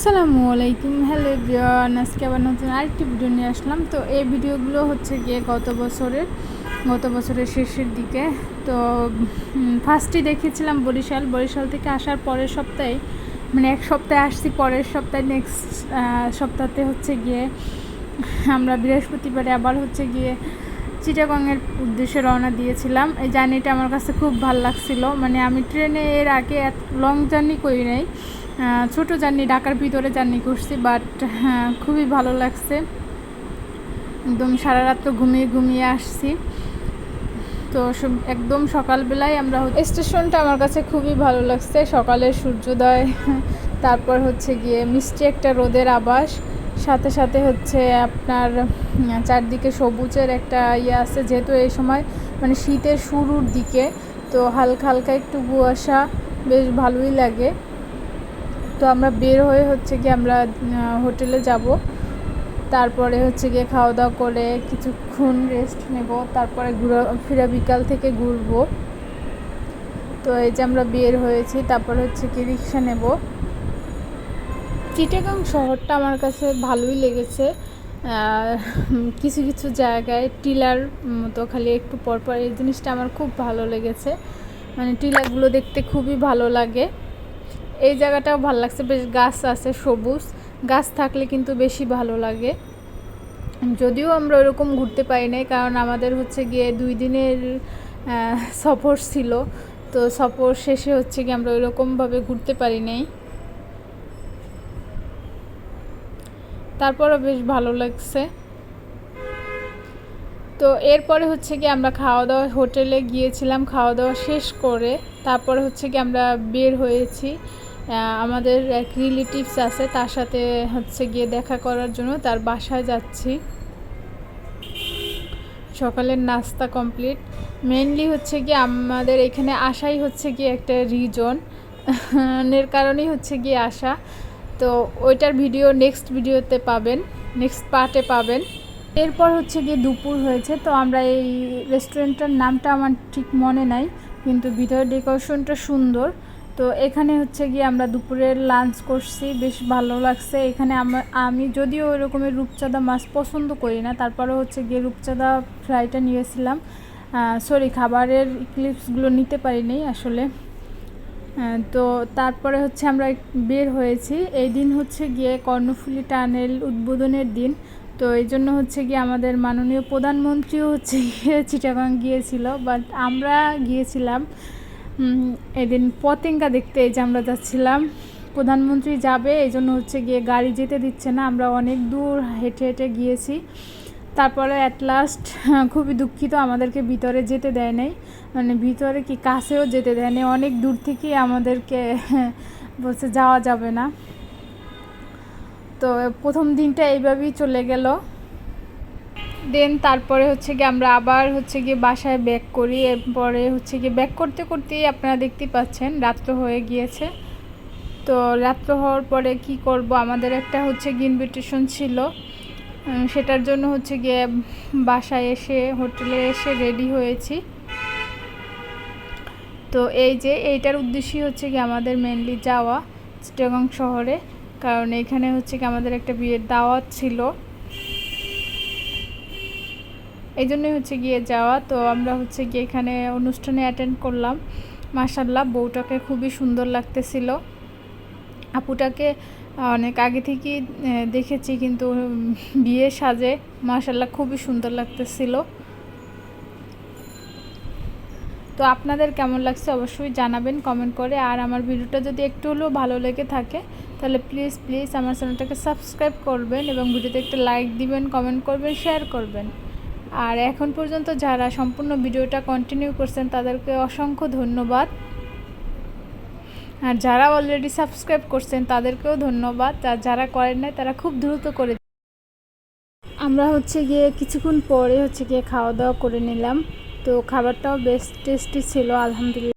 আসসালামু আলাইকুম, hello everyone. আজকে আবার নতুন আরেকটি ভিডিও নিয়ে আসলাম। তো এই ভিডিওগুলো হচ্ছে গিয়ে গত বছরের শেষের দিকে। তো ফার্স্টে দেখেছিলাম বরিশাল থেকে আসার পরের সপ্তাহে, মানে এক সপ্তাহে আসছি, পরের সপ্তাহে নেক্সট সপ্তাহতে হচ্ছে গিয়ে আমরা বৃহস্পতিবারে আবার হচ্ছে গিয়ে চিটাগংয়ের উদ্দেশ্যে রওনা দিয়েছিলাম। এই জার্নিটা আমার কাছে খুব ভালো লাগছিলো। মানে আমি ট্রেনে এর আগে এত লং জার্নি করি নাই, ছোটো জার্নি ঢাকার ভিতরে জার্নি করছি, বাট খুবই ভালো লাগছে। একদম সারা রাত ঘুমিয়ে আসছি। তো একদম সকালবেলায় আমরা স্টেশনটা আমার কাছে খুবই ভালো লাগছে। সকালের সূর্যোদয়, তারপর হচ্ছে গিয়ে মিষ্টি একটা রোদের আভাস, সাথে সাথে হচ্ছে আপনার চারদিকে সবুজের একটা আছে, যেহেতু এই সময় মানে শীতের শুরুর দিকে, তো হালকা হালকা একটু কুয়াশা, বেশ ভালোই লাগে। তো আমরা বের হয়ে হচ্ছে গিয়ে আমরা হোটেলে যাব, তারপরে হচ্ছে গিয়ে খাওয়া দাওয়া করে কিছুক্ষণ রেস্ট নেব, তারপরে ফিরা বিকাল থেকে ঘুরবো। তো এই যে আমরা বের হয়েছি, তারপরে হচ্ছে কি রিক্সা নেব। চিটাগাং শহরটা আমার কাছে ভালোই লেগেছে। কিছু কিছু জায়গায় টিলার মতো খালি একটু পরপর, এই জিনিসটা আমার খুব ভালো লেগেছে। মানে টিলাগুলো দেখতে খুবই ভালো লাগে। এই জায়গাটাও ভালো লাগছে, বেশ গাছ আছে, সবুজ গাছ থাকলে কিন্তু বেশি ভালো লাগে। যদিও আমরা ওরকম ঘুরতে পারি নাই, কারণ আমাদের হচ্ছে গিয়ে 2 দিনের সফর ছিল। তো সফর শেষে হচ্ছে গিয়ে আমরা ওইরকমভাবে ঘুরতে পারি নাই। তারপরও বেশ ভালো লাগছে। তো এরপরে হচ্ছে গিয়ে আমরা খাওয়া দাওয়া হোটেলে গিয়েছিলাম, খাওয়া দাওয়া শেষ করে তারপরে হচ্ছে গিয়ে আমরা বের হয়েছি। আমাদের এক রিলেটিভস আছে, তার সাথে হচ্ছে গিয়ে দেখা করার জন্য তার বাসায় যাচ্ছি। সকালের নাস্তা কমপ্লিট। মেনলি হচ্ছে গিয়ে আমাদের এখানে আসাই হচ্ছে গিয়ে একটা রিজনের কারণেই হচ্ছে গিয়ে আসা। তো ওইটার ভিডিও নেক্সট ভিডিওতে পাবেন, নেক্সট পার্টে পাবেন। এরপর হচ্ছে গিয়ে দুপুর হয়েছে। তো আমরা এই রেস্টুরেন্টটার নামটা আমার ঠিক মনে নাই, কিন্তু ভিতরের ডেকোরেশনটা সুন্দর। তো এখানে হচ্ছে গিয়ে আমরা দুপুরের লাঞ্চ করছি, বেশ ভালো লাগছে। এখানে আমি যদিও ওই রকমের রূপচাঁদা মাছ পছন্দ করি না, তারপরে হচ্ছে গিয়ে রূপচাঁদা ফ্রাইটা নিয়েছিলাম। খাবারের ক্লিপসগুলো নিতে পারিনি আসলে। তো তারপরে হচ্ছে আমরা বের হয়েছি। এই দিন হচ্ছে গিয়ে কর্ণফুলী টানেল উদ্বোধনের দিন। তো এই জন্য হচ্ছে গিয়ে আমাদের মাননীয় প্রধানমন্ত্রীও হচ্ছে গিয়ে চিটাগাং গিয়েছিল, বাট আমরা গিয়েছিলাম এদিন পতেঙ্গা দেখতে। এই যে আমরা যাচ্ছিলাম, প্রধানমন্ত্রী যাবে এই জন্য হচ্ছে গিয়ে গাড়ি যেতে দিচ্ছে না, আমরা অনেক দূর হেঁটে হেঁটে গিয়েছি। তারপরে অ্যাট লাস্ট খুবই দুঃখিত, আমাদেরকে ভিতরে যেতে দেয় নাই, মানে ভিতরে কি কাছেও যেতে দেয় নাই, অনেক দূর থেকেই আমাদেরকে বলছে যাওয়া যাবে না। তো প্রথম দিনটা এইভাবেই চলে গেল। তারপরে হচ্ছে গিয়ে আমরা আবার হচ্ছে গিয়ে বাসায় ব্যাক করি। এরপরে হচ্ছে গিয়ে ব্যাক করতে করতেই আপনারা দেখতেই পাচ্ছেন রাত্র হয়ে গিয়েছে। তো রাত্র হওয়ার পরে কি করব, আমাদের একটা হচ্ছে গিয়ে ইনভিটেশন ছিল, সেটার জন্য হচ্ছে গিয়ে বাসায় এসে হোটেলে এসে রেডি হয়েছি। তো এই যে এইটার উদ্দেশ্যই হচ্ছে কি আমাদের মেনলি যাওয়া চিটাগং শহরে, কারণ এখানে হচ্ছে কি আমাদের একটা বিয়ের দাওয়াত ছিল, এই জন্যই হচ্ছে গিয়ে যাওয়া। তো আমরা হচ্ছে গিয়ে এখানে অনুষ্ঠানে অ্যাটেন্ড করলাম। মাশাআল্লাহ, বউটাকে খুবই সুন্দর লাগতেছিল। আপুটাকে অনেক আগে থেকেই দেখেছি, কিন্তু বিয়ে সাজে মাশাআল্লাহ খুবই সুন্দর লাগতেছিল। তো আপনাদের কেমন লাগছে অবশ্যই জানাবেন কমেন্ট করে। আর আমার ভিডিওটা যদি একটু হলেও ভালো লেগে থাকে তাহলে প্লিজ আমার চ্যানেলটাকে সাবস্ক্রাইব করবেন এবং ভিডিওতে একটা লাইক দিবেন, কমেন্ট করবেন, শেয়ার করবেন। আর এখন পর্যন্ত যারা সম্পূর্ণ ভিডিওটা কন্টিনিউ করছেন তাদেরকে অসংখ্য ধন্যবাদ। আর যারা অলরেডি সাবস্ক্রাইব করছেন তাদেরকেও ধন্যবাদ, আর যারা করেন নাই তারা খুব দ্রুত করে। আমরা হচ্ছে গিয়ে কিছুক্ষণ পরে হচ্ছে গিয়ে খাওয়া দাওয়া করে নিলাম। তো খাবারটাও বেশ টেস্টি ছিল আলহামদুলিল্লাহ।